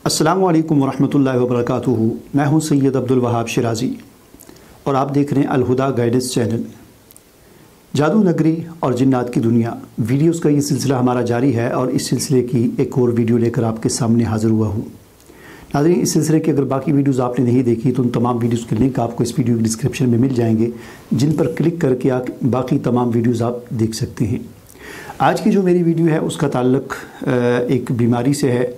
अस्सलामु अलैकुम वरहमतुल्लाहि वबरकातुहू। मैं हूं सैयद अब्दुल वहाब शिराजी और आप देख रहे हैं अलहुदा गाइडेंस चैनल। जादू नगरी और जिन्नात की दुनिया वीडियोस का ये सिलसिला हमारा जारी है और इस सिलसिले की एक और वीडियो लेकर आपके सामने हाज़िर हुआ हूँ। नाज़रीन, इस सिलसिले की अगर बाकी वीडियोस आपने नहीं देखी तो उन तमाम वीडियोस के लिंक आपको इस वीडियो की डिस्क्रिप्शन में मिल जाएंगे, जिन पर क्लिक करके आप बाकी तमाम वीडियोस आप देख सकते हैं। आज की जो मेरी वीडियो है उसका ताल्लुक़ एक बीमारी से है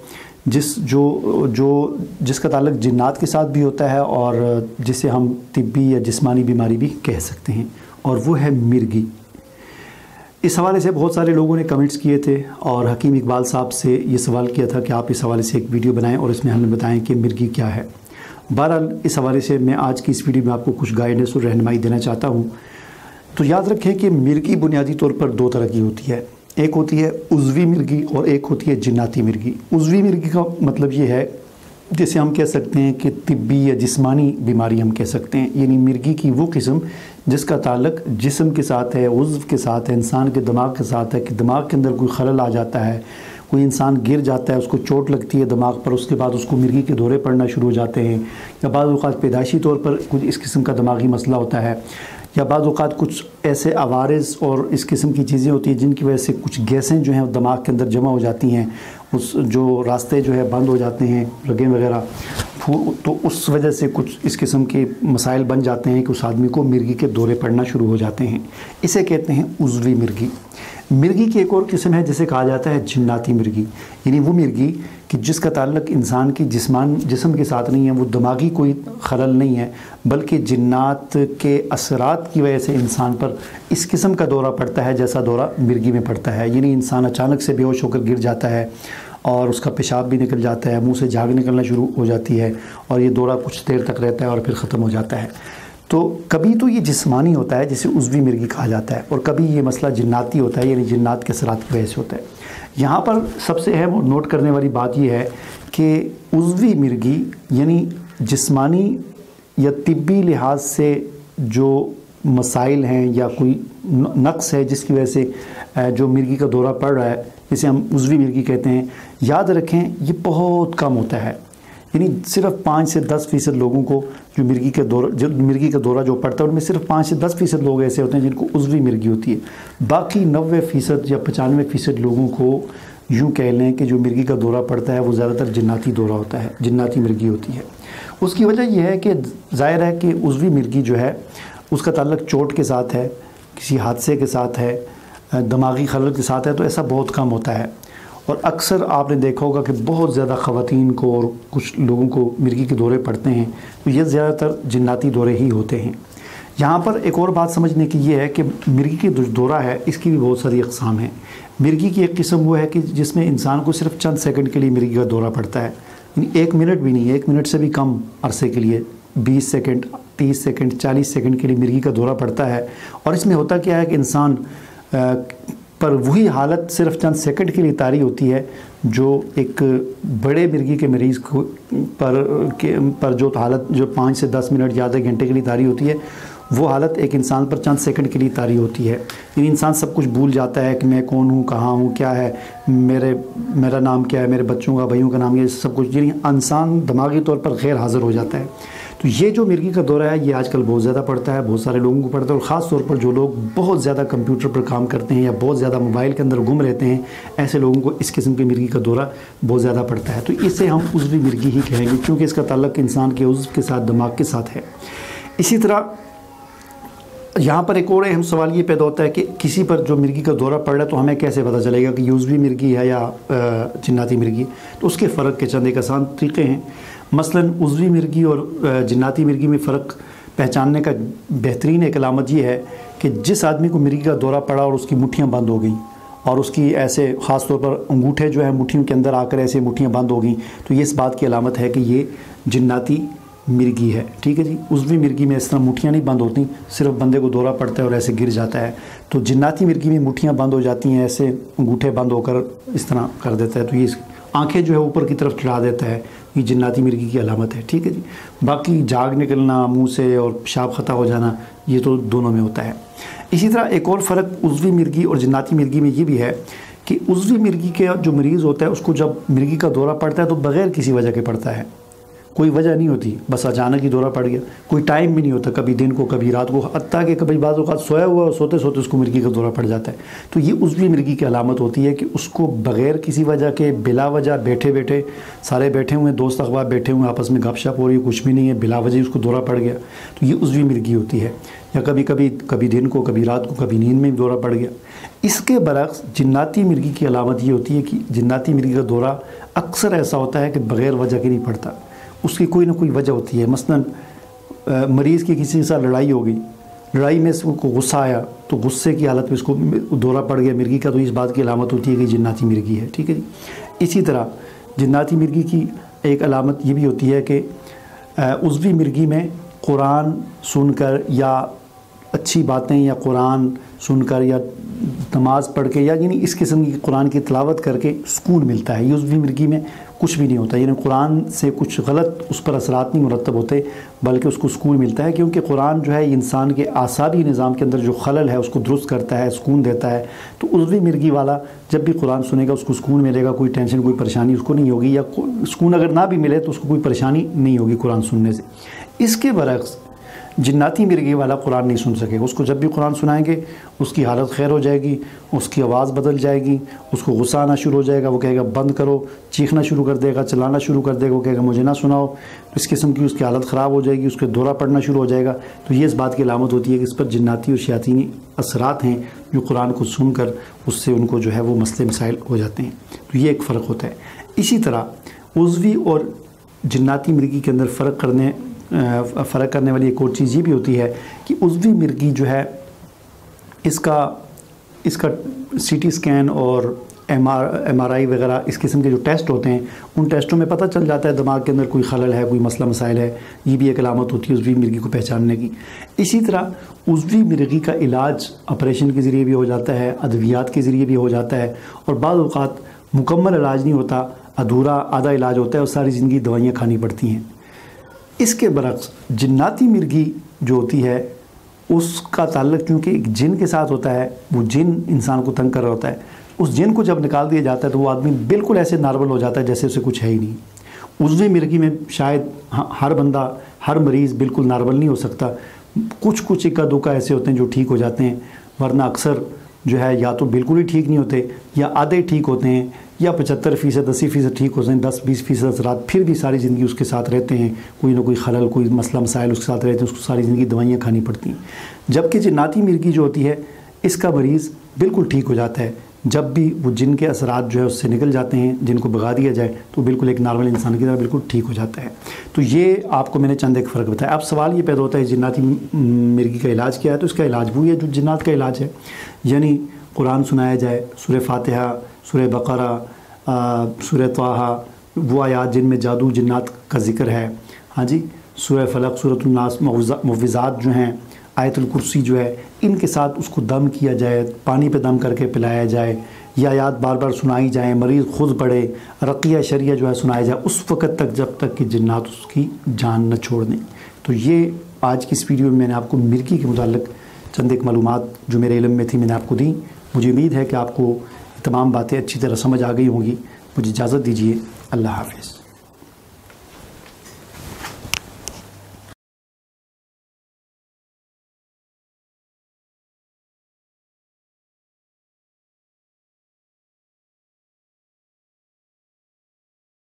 जिसका ताल्लुक़ जिन्नात के साथ भी होता है और जिसे हम तिब्बी या जिस्मानी बीमारी भी कह सकते हैं, और वो है मिर्गी। इस हवाले से बहुत सारे लोगों ने कमेंट्स किए थे और हकीम इकबाल साहब से ये सवाल किया था कि आप इस हवाले से एक वीडियो बनाएं और इसमें हमें बताएं कि मिर्गी क्या है। बहरहाल इस हवाले से मैं आज की इस वीडियो में आपको कुछ गाइडेंस और रहनुमाई देना चाहता हूँ। तो याद रखें कि मिर्गी बुनियादी तौर पर दो तरह की होती है, एक होती है उज़वी मिर्गी और एक होती है जिन्नाती मिर्गी। उज़वी मिर्गी का मतलब ये है जिसे हम कह सकते हैं कि तिब्बी या जिस्मानी बीमारी हम कह सकते हैं, यानी मिर्गी की वो किस्म जिसका ताल्लुक़ जिस्म के साथ है, उज़्व के साथ है, इंसान के दिमाग के साथ है कि दिमाग के अंदर कोई खलल आ जाता है, कोई इंसान गिर जाता है, उसको चोट लगती है दिमाग पर, उसके बाद उसको मिर्गी के दौरे पड़ना शुरू हो जाते हैं, या बाद औक़ात पैदाइशी तौर पर कुछ इस किस्म का दिमागी मसला होता है, या बाद औक़ात कुछ ऐसे आवारिज़ और इस किस्म की चीज़ें होती हैं जिनकी वजह से कुछ गैसें जो हैं दिमाग के अंदर जमा हो जाती हैं, उस जो रास्ते जो है बंद हो जाते हैं रगें वगैरह, तो उस वजह से कुछ इस किस्म के मसाइल बन जाते हैं कि उस आदमी को मिर्गी के दौरे पड़ना शुरू हो जाते हैं। इसे कहते हैं उज़वी मिर्गी। मिर्गी की एक और किस्म है जिसे कहा जाता है जिन्नाती मिर्गी, यानी वो मिर्गी कि जिसका ताल्लुक़ इंसान की जिस्म के साथ नहीं है, वो दिमागी कोई खलल नहीं है, बल्कि जिन्नात के असरात की वजह से इंसान पर इस किस्म का दौरा पड़ता है जैसा दौरा मिर्गी में पड़ता है। यानी इंसान अचानक से बेहोश होकर गिर जाता है और उसका पेशाब भी निकल जाता है, मुंह से झाग निकलना शुरू हो जाती है और ये दौरा कुछ देर तक रहता है और फिर ख़त्म हो जाता है। तो कभी तो ये जिस्मानी होता है जिसे उज़वी मिर्गी कहा जाता है, और कभी ये मसला जिन्नाती होता है, यानी जिन्नात के असरात की वजह से होता है। यहाँ पर सबसे अहम नोट करने वाली बात यह है कि उज़वी मिर्गी यानी जिस्मानी या तिब्बी लिहाज से जो मसाइल हैं या कोई नक़्स है जिसकी वजह से जो मिर्गी का दौरा पड़ रहा है, जिसे हम उज़वी मिर्गी कहते हैं, याद रखें ये बहुत कम होता है। यानी सिर्फ 5 से 10% लोगों को जो मिर्गी का दौरा जो पड़ता है उनमें सिर्फ 5 से 10% लोग ऐसे होते हैं जिनको उज़वी मिर्गी होती है। बाकी 90% या 95% लोगों को यूँ कह लें कि जो मिर्गी का दौरा पड़ता है वो ज़्यादातर जिन्नाती दौरा होता है, जिन्नाती मिर्गी होती है। उसकी वजह यह है कि ज़ाहिर है कि उज़वी मिर्गी जो है उसका ताल्लुक़ चोट के साथ है, किसी हादसे के साथ है, दिमागी खलल के साथ है, तो ऐसा बहुत कम होता है। और अक्सर आपने देखा होगा कि बहुत ज़्यादा ख़वातीन को और कुछ लोगों को मिर्गी के दौरे पड़ते हैं, तो ये ज़्यादातर जिन्नाती दौरे ही होते हैं। यहाँ पर एक और बात समझने की ये है कि मिर्गी की जो दौरा है इसकी भी बहुत सारी अक़साम हैं। मिर्गी की एक किस्म वो है कि जिसमें इंसान को सिर्फ चंद सेकंड के लिए मिर्गी का दौरा पड़ता है, यानी 1 मिनट भी नहीं, 1 मिनट से भी कम अरसे के लिए 20 सेकंड, 30 सेकंड, 40 सेकंड के लिए मिर्गी का दौरा पड़ता है। और इसमें होता क्या है कि इंसान पर वही हालत सिर्फ चंद सेकंड के लिए तारी होती है जो एक बड़े मिर्गी के मरीज़ को पर जो हालत जो 5 से 10 मिनट या आधे घंटे के लिए तारी होती है, वो हालत एक इंसान पर चंद सेकंड के लिए तारी होती है। यानी इंसान सब कुछ भूल जाता है कि मैं कौन हूँ, कहाँ हूँ, क्या है, मेरा नाम क्या है, मेरे बच्चों का, भाइयों का नाम, ये सब कुछ, यानी इंसान दिमागी तौर पर गैर हाज़िर हो जाता है। तो ये जो मिर्गी का दौरा है ये आजकल बहुत ज़्यादा पड़ता है, बहुत सारे लोगों को पड़ता है, और ख़ास तौर पर जो लोग बहुत ज़्यादा कंप्यूटर पर काम करते हैं या बहुत ज़्यादा मोबाइल के अंदर गुम रहते हैं, ऐसे लोगों को इस किस्म की मिर्गी का दौरा बहुत ज़्यादा पड़ता है। तो इसे हम उज़वी मिर्गी ही कहेंगे क्योंकि इसका ताल्लुक़ इंसान के उज़्व के साथ, दिमाग के साथ है। इसी तरह यहाँ पर एक और अहम सवाल ये पैदा होता है कि किसी पर जो मिर्गी का दौरा पड़ रहा है तो हमें कैसे पता चलेगा कि ये उज़वी मिर्गी है या जिन्नाती मिर्गी। तो उसके फ़र्क के चंद एक आसान तरीक़े हैं। मसलन उज़वी मिर्गी और जिन्नाती मिर्गी में फ़र्क पहचानने का बेहतरीन एक अलामत ये है कि जिस आदमी को मिर्गी का दौरा पड़ा और उसकी मुट्ठियाँ बंद हो गई और उसकी ऐसे ख़ास तौर पर अंगूठे जो है मुट्ठियों के अंदर आकर ऐसे मुट्ठियाँ बंद हो गई, तो ये इस बात की अलामत है कि ये जिन्नाती मिर्गी है। ठीक है जी। उज़वी मिर्गी में इस तरह मुट्ठियाँ नहीं बंद होती, सिर्फ बंदे को दौरा पड़ता है और ऐसे गिर जाता है। तो जिन्नाती मिर्गी में मुट्ठियाँ बंद हो जाती हैं, ऐसे अंगूठे बंद होकर इस तरह कर देता है, तो ये आंखें जो है ऊपर की तरफ चढ़ा देता है, ये जिन्नाती मिर्गी की अलामत है। ठीक है जी। बाकी झाग निकलना मुंह से और पेशाब ख़ता हो जाना ये तो दोनों में होता है। इसी तरह एक और फ़र्क उज़वी मिर्गी और जिन्नाती मिर्गी में ये भी है کہ عضوی مرگی کے جو مریض ہوتا ہے اس کو جب مرگی کا دورہ پڑتا ہے تو بغیر کسی وجہ کے پڑتا ہے، کوئی وجہ نہیں ہوتی، بس اچانک ہی دورہ پڑ گیا، کوئی ٹائم بھی نہیں ہوتا، کبھی دن کو کبھی رات کو، حتیٰ کہ کبھی بعض اوقات سویا ہوا اور سوتے سوتے اس کو مرگی کا دورہ پڑ جاتا ہے۔ تو یہ عضوی مرگی کی علامت ہوتی ہے کہ اس کو بغیر کسی وجہ کے بلا وجہ بیٹھے بیٹھے، سارے بیٹھے ہوئے ہیں، دوست احباب بیٹھے ہوئے ہیں، آپس میں گپ شپ ہو رہی ہے، کچھ بھی نہیں ہے، بلا وجہ اس کو دورہ پڑ گیا، تو یہ عضوی مرگی ہوتی ہے۔ یا کبھی دن کو، کبھی رات کو، کبھی نیند میں دورہ پڑ گیا۔ اس کے برعکس جناتی مرگی کی علامت یہ ہوتی ہے کہ جناتی مرگی کا دورہ اکثر ایسا ہوتا ہے کہ بغیر وجہ کے نہیں پڑتا، اس کی کوئی نہ کوئی وجہ ہوتی ہے۔ مثلاً مریض کی کسی کے ساتھ لڑائی ہو گئی، لڑائی میں اس کو غصہ آیا تو غصے کی حالت میں اس کو دورہ پڑ گیا مرگی کا، تو اس بات کی علامت ہوتی ہے کہ جناتی مرگی ہے، ٹھیک ہے جی۔ اسی طرح جناتی مرگی کی ایک علامت یہ بھی ہوتی ہے کہ عضوی مرگی میں قرآن سن کر یا اچھی باتیں یا قرآن سن کر یا نماز پڑھ کے یا یعنی اس قسم کی قرآن کی تلاوت کر کے سکون ملتا ہے۔ یہ عضوی مرگی میں کچھ بھی نہیں ہوتا، یعنی قرآن سے کچھ غلط اس پر اثرات نہیں مرتب ہوتے، بلکہ اس کو سکون ملتا ہے، کیونکہ قرآن جو ہے انسان کے اعصابی نظام کے اندر جو خلل ہے اس کو درست کرتا ہے، سکون دیتا ہے۔ تو عضوی مرگی والا جب بھی قرآن سنے گا اس کو سکون ملے گا، کوئی ٹینشن کوئی پریشانی اس کو نہیں ہوگی، یا سکون اگر نہ بھی ملے تو اس کو کوئی پریشانی نہیں ہوگی قرآن سننے سے۔ اس کے برعکس جناتی مرگی والا قرآن نہیں سن سکے گا، اس کو جب بھی قرآن سنائیں گے اس کی حالت خیر ہو جائے گی، اس کی آواز بدل جائے گی، اس کو غصہ آنا شروع ہو جائے گا، وہ کہے گا بند کرو، چیخنا شروع کر دے گا، چلانا شروع کر دے گا، وہ کہے گا مجھے نہ سناؤ، اس قسم کی اس کی حالت خراب ہو جائے گی، اس کے دورہ پڑنا شروع ہو جائے گا۔ تو یہ اس بات کی علامت ہوتی ہے کہ اس پر جناتی اور شیاطینی اثرات ہیں جو قرآن کو سن کر اس سے ان کو جو ہے وہ مسئلے مسائل ہو جاتے ہیں۔ تو یہ ایک فرق ہوتا ہے۔ اسی طرح عضوی اور جناتی مرگی کے اندر فرق کرنے والی ایک اور چیز یہ بھی ہوتی ہے کہ عضوی مرگی جو ہے اس کا سی ٹی اسکین اور ایم آر آئی وغیرہ اس قسم کے جو ٹیسٹ ہوتے ہیں ان ٹیسٹوں میں پتہ چل جاتا ہے دماغ کے اندر کوئی خلل ہے، کوئی مسئلہ مسائل ہے، یہ بھی ایک علامت ہوتی ہے عضوی مرگی کو پہچاننے کی۔ اسی طرح عضوی مرگی کا علاج آپریشن کے ذریعے بھی ہو جاتا ہے، ادویات کے ذریعے بھی ہو جاتا ہے، اور بعض اوقات مکمل علاج نہیں ہوتا، آدھا علاج ہوتا ہے اور ساری زندگی دوائیاں کھانی پڑتی ہیں۔ اس کے برعکس جناتی مرگی جو ہوتی ہے اس کا تعلق چونکہ ایک جن کے ساتھ ہوتا ہے، وہ جن انسان کو تنگ کر رہا ہوتا ہے، اس جن کو جب نکال دیا جاتا ہے تو وہ آدمی بالکل ایسے نارمل ہو جاتا ہے جیسے اسے کچھ ہے ہی نہیں۔ عضوی مرگی میں شاید ہر بندہ، ہر مریض بالکل نارمل نہیں ہو سکتا، کچھ اکا دکا ایسے ہوتے ہیں جو ٹھیک ہو جاتے ہیں، ورنہ اکثر جو ہے یا تو بالکل ہی ٹھیک نہیں ہوتے یا آدھے ٹھیک ہوتے ہیں، یا 75%، 80% ٹھیک ہوتے ہیں، 10-20% اثرات پھر بھی ساری زندگی اس کے ساتھ رہتے ہیں، کوئی نہ کوئی خلل، کوئی مسئلہ مسائل اس کے ساتھ رہتے ہیں، اس کو ساری زندگی دوائیاں کھانی پڑتی ہیں۔ جبکہ جناتی مرگی جو ہوتی ہے اس کا مریض بالکل ٹھیک ہو جاتا ہے، جب بھی وہ جن کے اثرات جو ہے اس سے نکل جاتے ہیں، جن کو بھگا دیا جائے تو بالکل ایک نارمل انسان کی طرح بالکل ٹھیک ہو جاتا ہے۔ تو یہ آپ کو میں نے چند ایک فرق بتایا۔ اب سوال یہ پیدا ہوتا ہے جناتی مرگی کا علاج کیا ہے؟ تو اس کا علاج وہی ہے جو جنات کا علاج ہے، یعنی قرآن سنایا جائے، سورہ فاتحہ، سورہ بقرہ، سورہ طٰہٰ، وہ آیات جن میں جادو جنات کا ذکر ہے، ہاں جی، سورہ فلق، سورۃ الناس، معوذات جو ہیں، آیت الکرسی جو ہے، ان کے ساتھ اس کو دم کیا جائے، پانی پہ دم کر کے پلایا جائے، یہ آیات بار بار سنائی جائیں، مریض خود پڑھے، رقیہ شریعہ جو ہے سنایا جائے اس وقت تک جب تک کہ جنات اس کی جان نہ چھوڑ دیں۔ تو یہ آج کی اس ویڈیو میں نے آپ کو مرگی کے متعلق چند ایک معلومات جو میرے علم میں تھی میں نے آپ کو دی۔ مجھے امید ہے کہ آپ کو تمام باتیں اچھی طرح سمجھ آ گئی ہوں گی۔ مجھے اجازت دیجیے، اللہ حافظ۔